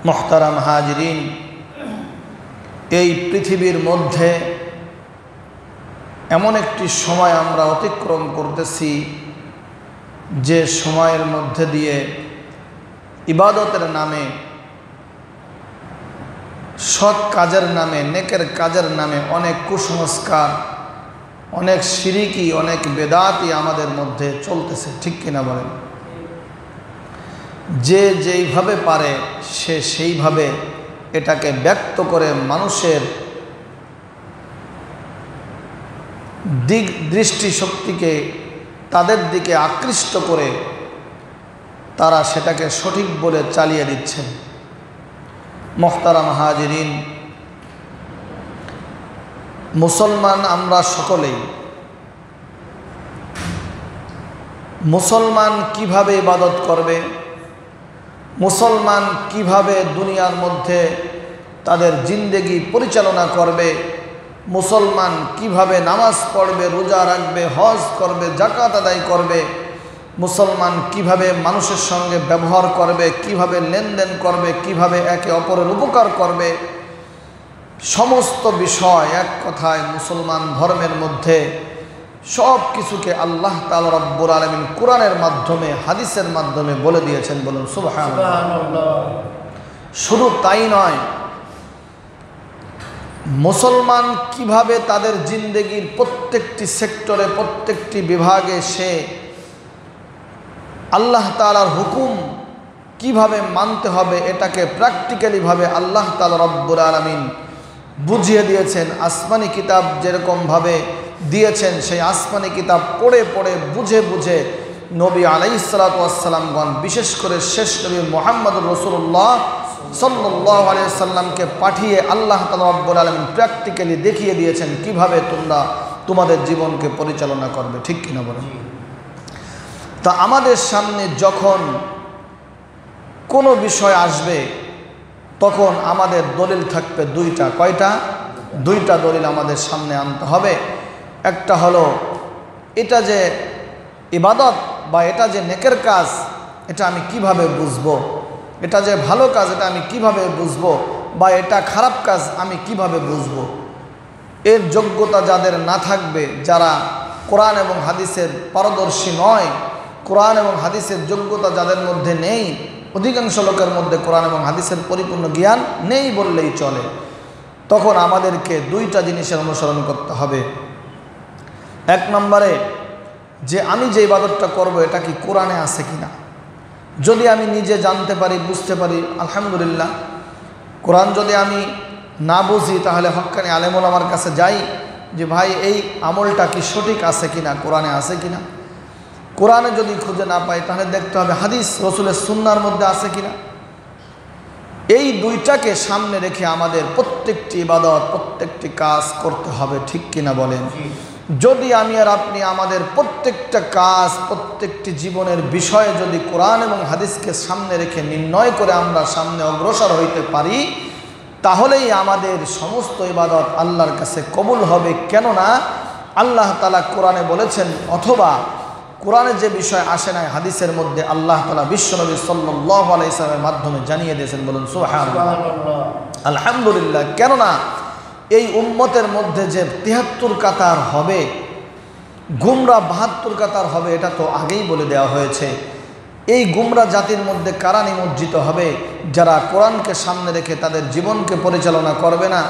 মুহতারাম হাজিরিন, এই পৃথিবীর মধ্যে এমন একটি সময় আমরা অতিক্রম করতেছি যে সময়ের মধ্যে দিয়ে ইবাদতের নামে, সৎ কাজের নামে, নেকের কাজের নামে অনেক কুসংস্কার, অনেক শিরিকি, অনেক বেদাতি আমাদের মধ্যে চলতেছে। ঠিক কিনা বলেন? যে যেইভাবে পারে সে সেইভাবে এটাকে ব্যক্ত করে মানুষের দৃষ্টিশক্তিকে তাদের দিকে আকৃষ্ট করে তারা সেটাকে সঠিক বলে চালিয়ে দিচ্ছেন। মুহতারাম হাজিরিন, মুসলমান আমরা সকলেই। মুসলমান কিভাবে ইবাদত করবে, মুসলমান কিভাবে দুনিয়ার মধ্যে তাদের জিন্দেগি পরিচালনা করবে, মুসলমান কিভাবে নামাজ পড়বে, রোজা রাখবে, হজ করবে, যাকাত আদায় করবে, মুসলমান কিভাবে মানুষের সঙ্গে ব্যবহার করবে, কিভাবে লেনদেন করবে, কিভাবে একে অপরের উপকার করবে, সমস্ত বিষয় এক কথায় মুসলমান ধর্মের মধ্যে সব কিছুকে আল্লাহ তাআলা রব্বুল আলামিন কোরআনের মাধ্যমে, হাদিসের মাধ্যমে বলে দিয়েছেন। বলুন সুবহানাল্লাহ। শুধু তাই নয়, মুসলমান কিভাবে তাদের জিন্দেগির প্রত্যেকটি সেক্টরে, প্রত্যেকটি বিভাগে সে আল্লাহ তাআলার হুকুম কিভাবে মানতে হবে এটাকে প্র্যাকটিক্যালিভাবে আল্লাহ তাআলা রব্বুল আলামিন বুঝিয়ে দিয়েছেন। আসমানি কিতাব যেরকমভাবে দিয়েছেন, সেই আসমানি কিতাব পড়ে পড়ে বুঝে বুঝে নবী আলাইহিসসালাতু ওয়াসসালামগণ, বিশেষ করে শেষ নবী মুহাম্মদুর রাসূলুল্লাহ সাল্লাল্লাহু আলাইহি সাল্লামকে পাঠিয়ে আল্লাহ তাআলা রব্বুল আলামিন প্র্যাকটিক্যালি দেখিয়ে দিয়েছেন কিভাবে তোমরা তোমাদের জীবনকে পরিচালনা করবে। ঠিক কিনা বলেন? তা আমাদের সামনে যখন কোনো বিষয় আসবে তখন আমাদের দলিল থাকবে দুইটা। কয়টা? দুইটা দলিল আমাদের সামনে আনতে হবে। একটা হলো এটা যে ইবাদত বা এটা যে নেকের কাজ, এটা আমি কিভাবে বুঝবো, এটা যে ভালো কাজ এটা আমি কিভাবে বুঝবো, বা এটা খারাপ কাজ আমি কিভাবে বুঝবো। এর যোগ্যতা যাদের না থাকবে, যারা কোরআন এবং হাদিসের পারদর্শী নয়, কোরআন এবং হাদিসের যোগ্যতা যাদের মধ্যে নেই, অধিকাংশ লোকের মধ্যে কোরআন এবং হাদিসের পরিপূর্ণ জ্ঞান নেই বললেই চলে, তখন আমাদেরকে দুইটা জিনিসের অনুসরণ করতে হবে। এক নম্বরে, যে আমি যে ইবাদতটা করব এটা কি কোরআনে আছে কিনা। যদি আমি নিজে জানতে পারি, বুঝতে পারি, আলহামদুলিল্লাহ। কোরআন যদি আমি না বুঝি তাহলে হক্কানি আলেম ওলামার কাছে যাই যে ভাই এই আমলটা কি সঠিক আছে কিনা, কোরআনে আছে কিনা। কোরআনে যদি খুঁজে না পাই তাহলে দেখতে হবে হাদিস রসুলের সুন্নাহর মধ্যে আছে কিনা। এই দুইটাকে সামনে রেখে আমাদের প্রত্যেকটি ইবাদত, প্রত্যেকটি কাজ করতে হবে। ঠিক কিনা বলেন? যদি আমি আর আপনি আমাদের প্রত্যেকটা কাজ, প্রত্যেকটি জীবনের বিষয়ে যদি কোরআন এবং হাদিসকে সামনে রেখে নির্ণয় করে আমরা সামনে অগ্রসর হইতে পারি, তাহলেই আমাদের সমস্ত ইবাদত আল্লাহর কাছে কবুল হবে। কেননা আল্লাহ তাআলা কোরআনে বলেছেন, অথবা কোরআনে যে বিষয় আসে নাই হাদিসের মধ্যে আল্লাহ তাআলা বিশ্বনবী সাল্লাল্লাহু আলাইহি ওয়াসাল্লামের মাধ্যমে জানিয়ে দিয়েছেন। বলুন সুবহানাল্লাহ, আলহামদুলিল্লাহ। কেননা এই উম্মতের মধ্যে যে ৭৩ কাতার হবে, গুমরা ৭২ কাতার হবে, এটা তো আগেই বলে দেওয়া হয়েছে। এই গুমরা জাতির মধ্যে কারা নিমজ্জিত হবে? যারা কোরআনকে সামনে রেখে তাদের জীবনকে পরিচালনা করবে না,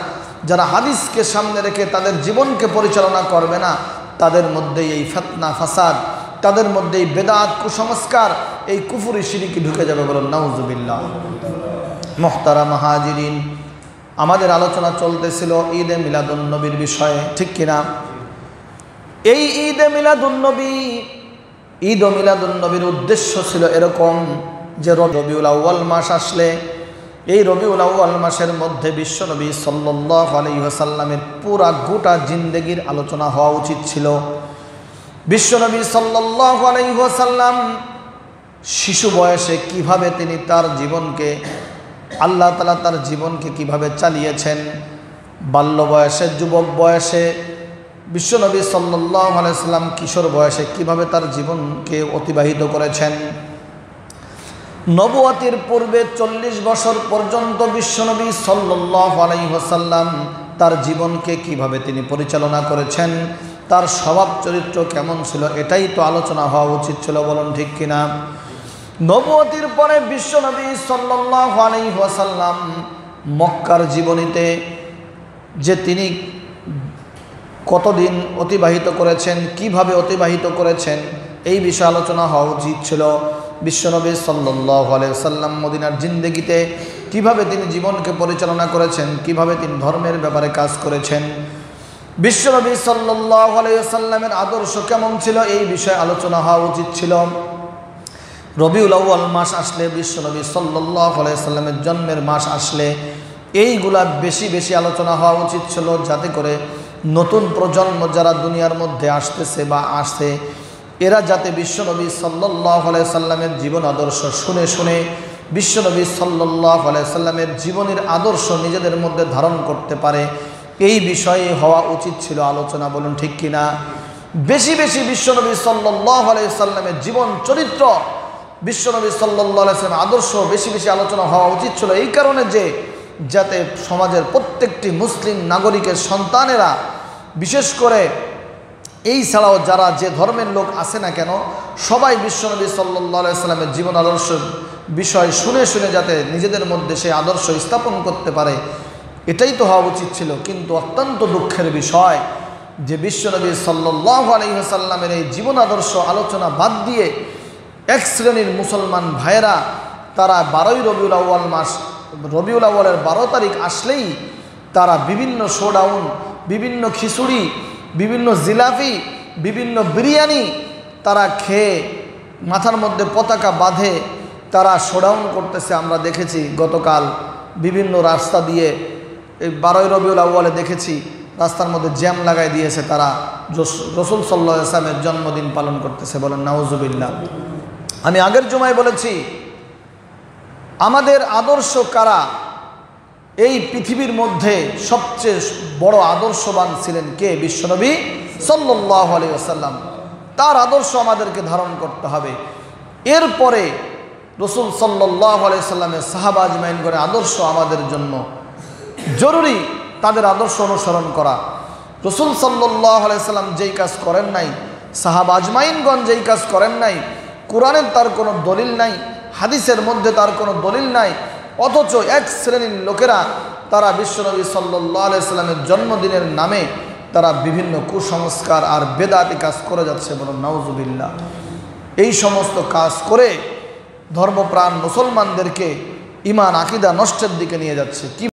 যারা হাদিসকে সামনে রেখে তাদের জীবনকে পরিচালনা করবে না, তাদের মধ্যে এই ফিতনা ফাসাদ, তাদের মধ্যে এই বেদাত, কুসংস্কার, এই কুফরি শিরকি ঢুকে যাবে। বলুন নাউজুবিল্লাহ। মুহতারাম হাজিরিন, আমাদের আলোচনা চলতেছিল ঈদে মিলাদুন্নবীর বিষয়ে। ঠিক কিনা? এই ঈদে মিলাদুন্নবী, ঈদ ও মিলাদুন্নবীর উদ্দেশ্য ছিল এরকম যে রবিউল আউয়াল মাস আসলে এই রবিউল আউয়াল মাসের মধ্যে বিশ্বনবী সাল্লাল্লাহু আলাইহি ওয়াসাল্লামের পুরা গোটা জিন্দেগির আলোচনা হওয়া উচিত ছিল। বিশ্বনবী সাল্লাল্লাহু আলাইহি ওয়াসাল্লাম শিশু বয়সে কিভাবে তিনি তার জীবনকে, আল্লাহ তাআলা তার জীবনকে কিভাবে চালিয়েছেন, বাল্য বয়সে, যুবক বয়সে, বিশ্বনবী সাল্লাল্লাহু আলাইহি ওয়াসাল্লাম কিশোর বয়সে কিভাবে তার জীবনকে অতিবাহিত করেছেন, নবুয়তের পূর্বে 40 বছর পর্যন্ত বিশ্বনবী সাল্লাল্লাহু আলাইহি ওয়াসাল্লাম তার জীবনকে কিভাবে তিনি পরিচালনা করেছেন, তার স্বভাব চরিত্র কেমন ছিল, এটাই তো আলোচনা হওয়া উচিত ছিল, বলুন ঠিক কিনা? নবুয়তের পরে বিশ্বনবী সাল্লাল্লাহু আলাইহি ওয়াসাল্লাম মক্কার জীবনীতে যে তিনি কতদিন অতিবাহিত করেছেন, কিভাবে অতিবাহিত করেছেন, এই বিষয়ে আলোচনা হওয়া উচিত ছিল। বিশ্বনবী সাল্লাল্লাহু আলাইহি ওয়াসাল্লাম মদিনার জিন্দেগিতে কিভাবে তিনি জীবনকে পরিচালনা করেছেন, কিভাবে তিনি ধর্মের ব্যাপারে কাজ করেছেন, বিশ্বনবী সাল্লাল্লাহু আলাইহি ওয়াসাল্লামের আদর্শ কেমন ছিল, এই বিষয়ে আলোচনা হওয়া উচিত ছিল। রবিউল আউয়াল মাস আসলে, বিশ্বনবী সাল্লাল্লাহু আলাইহি ওয়াসাল্লামের জন্মের মাস আসলে এইগুলা বেশি বেশি আলোচনা হওয়া উচিত ছিল, যাতে করে নতুন প্রজন্ম যারা দুনিয়ার মধ্যে আসতেছে বা আসছে, এরা যাতে বিশ্বনবী সাল্লাল্লাহু আলাইহি ওয়াসাল্লামের জীবন আদর্শ শুনে শুনে বিশ্বনবী সাল্লাল্লাহু আলাইহি ওয়াসাল্লামের জীবনের আদর্শ নিজেদের মধ্যে ধারণ করতে পারে, এই বিষয়ে হওয়া উচিত ছিল আলোচনা, বলুন ঠিক কিনা? বেশি বেশি বিশ্বনবী সাল্লাল্লাহু আলাইহি ওয়াসাল্লামের জীবন চরিত্র, বিশ্বনবী সাল্লাল্লাহু আলাইহি ওয়াসাল্লামের আদর্শ বেশি বেশি আলোচনা হওয়া উচিত ছিল, এই কারণে যে যাতে সমাজের প্রত্যেকটি মুসলিম নাগরিকের সন্তানেরা, বিশেষ করে এই ছাড়াও যারা যে ধর্মের লোক আছে না কেন, সবাই বিশ্বনবী সাল্লাল্লাহু আলাইহি ওয়াসাল্লামের জীবন আদর্শ বিষয় শুনে শুনে যাতে নিজেদের মধ্যে সেই আদর্শ স্থাপন করতে পারে, এটাই তো হওয়া উচিত ছিল। কিন্তু অত্যন্ত দুঃখের বিষয় যে বিশ্বনবী সাল্লাল্লাহু আলাইহি ওয়াসাল্লামের এই জীবন আদর্শ আলোচনা বাদ দিয়ে এক শ্রেণীর মুসলমান ভাইয়েরা তারা 12ই রবিউল আউয়াল মাস, রবিউল আউয়ালের 12 তারিখ আসলেই তারা বিভিন্ন শোডাউন, বিভিন্ন খিচুড়ি, বিভিন্ন জিলাপি, বিভিন্ন বিরিয়ানি তারা খেয়ে মাথার মধ্যে পতাকা বাঁধে তারা শোডাউন করতেছে। আমরা দেখেছি গতকাল বিভিন্ন রাস্তা দিয়ে, এই 12ই রবিউল আউয়ালে দেখেছি রাস্তার মধ্যে জ্যাম লাগাই দিয়েছে, তারা রাসূল সাল্লাল্লাহু আলাইহি ওয়াসাল্লামের জন্মদিন পালন করতেছে, বলেন নাউজুবিল্লাহ। আমি আগের জুমায় বলেছি আমাদের আদর্শ কারা, এই পৃথিবীর মধ্যে সবচেয়ে বড় আদর্শবান ছিলেন কে? বিশ্বনবী সাল্লাল্লাহু আলাইহি ওয়াসাল্লাম। তার আদর্শ আমাদেরকে ধারণ করতে হবে। এরপরে রাসূল সাল্লাল্লাহু আলাইহি ওয়াসাল্লামের সাহাবা আজমাইনগণের আদর্শ আমাদের জন্য জরুরি, তাদের আদর্শ অনুসরণ করা। রাসূল সাল্লাল্লাহু আলাইহি ওয়াসাল্লাম যেই কাজ করেন নাই, সাহাবা আজমাইনগণ যেই কাজ করেন নাই, কোরআনের তার কোনো দলিল নাই, হাদিসের মধ্যে তার কোনো দলিল নাই, অথচ এক শ্রেণীর লোকেরা তারা বিশ্বনবী সাল্লাল্লাহু আলাইহি ওয়াসাল্লামের জন্মদিনের নামে তারা বিভিন্ন কুসংস্কার আর বেদাতি কাজ করে যাচ্ছে, বলুন নাউজুবিল্লাহ। এই সমস্ত কাজ করে ধর্মপ্রাণ মুসলমানদেরকে ঈমান আকীদা নষ্টের দিকে নিয়ে যাচ্ছে। কি